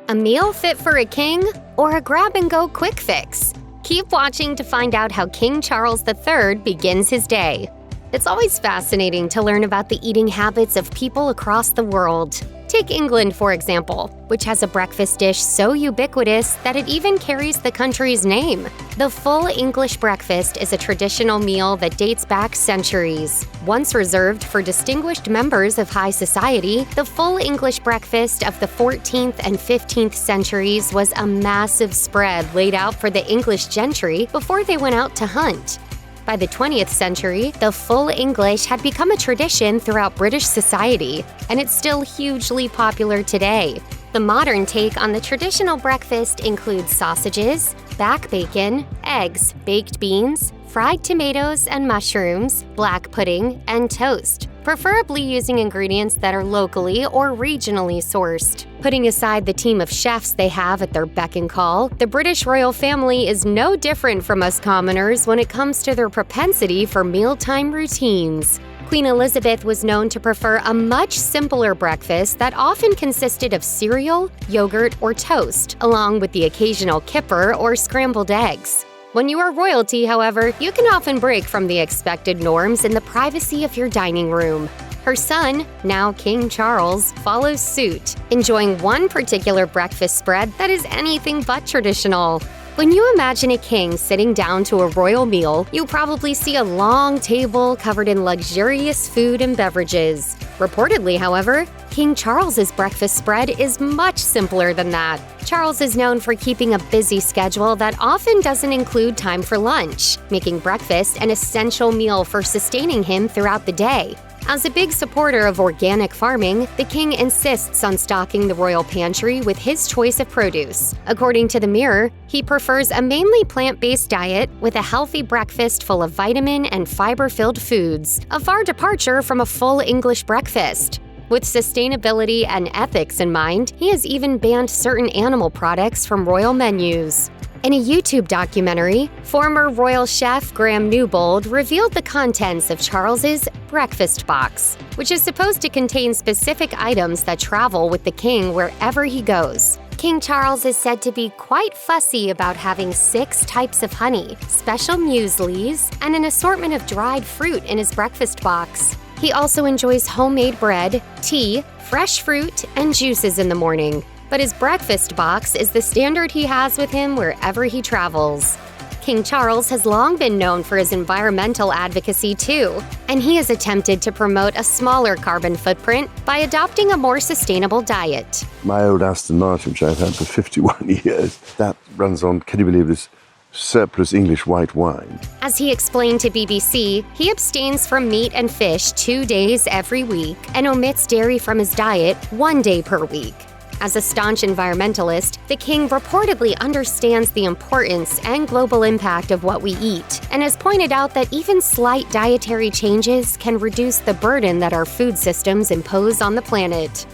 A meal fit for a king or a grab-and-go quick fix? Keep watching to find out how King Charles III begins his day. It's always fascinating to learn about the eating habits of people across the world. Take England, for example, which has a breakfast dish so ubiquitous that it even carries the country's name. The full English breakfast is a traditional meal that dates back centuries. Once reserved for distinguished members of high society, the full English breakfast of the 14th and 15th centuries was a massive spread laid out for the English gentry before they went out to hunt. By the 20th century, the full English had become a tradition throughout British society, and it's still hugely popular today. The modern take on the traditional breakfast includes sausages, back bacon, eggs, baked beans, fried tomatoes and mushrooms, black pudding, and toast, preferably using ingredients that are locally or regionally sourced. Putting aside the team of chefs they have at their beck and call, the British royal family is no different from us commoners when it comes to their propensity for mealtime routines. Queen Elizabeth was known to prefer a much simpler breakfast that often consisted of cereal, yogurt, or toast, along with the occasional kipper or scrambled eggs. When you are royalty, however, you can often break from the expected norms in the privacy of your dining room. Her son, now King Charles, follows suit, enjoying one particular breakfast spread that is anything but traditional. When you imagine a king sitting down to a royal meal, you probably see a long table covered in luxurious food and beverages. Reportedly, however, King Charles's breakfast spread is much simpler than that. Charles is known for keeping a busy schedule that often doesn't include time for lunch, making breakfast an essential meal for sustaining him throughout the day. As a big supporter of organic farming, the king insists on stocking the royal pantry with his choice of produce. According to the Mirror, he prefers a mainly plant-based diet with a healthy breakfast full of vitamin and fiber-filled foods, a far departure from a full English breakfast. With sustainability and ethics in mind, he has even banned certain animal products from royal menus. In a YouTube documentary, former royal chef Graham Newbold revealed the contents of Charles's breakfast box, which is supposed to contain specific items that travel with the king wherever he goes. King Charles is said to be quite fussy about having 6 types of honey, special mueslis, and an assortment of dried fruit in his breakfast box. He also enjoys homemade bread, tea, fresh fruit, and juices in the morning. But his breakfast box is the standard he has with him wherever he travels. King Charles has long been known for his environmental advocacy too, and he has attempted to promote a smaller carbon footprint by adopting a more sustainable diet. My old Aston Martin, which I've had for 51 years, that runs on, can you believe this, surplus English white wine. As he explained to BBC, he abstains from meat and fish 2 days every week and omits dairy from his diet 1 day per week. As a staunch environmentalist, the king reportedly understands the importance and global impact of what we eat, and has pointed out that even slight dietary changes can reduce the burden that our food systems impose on the planet.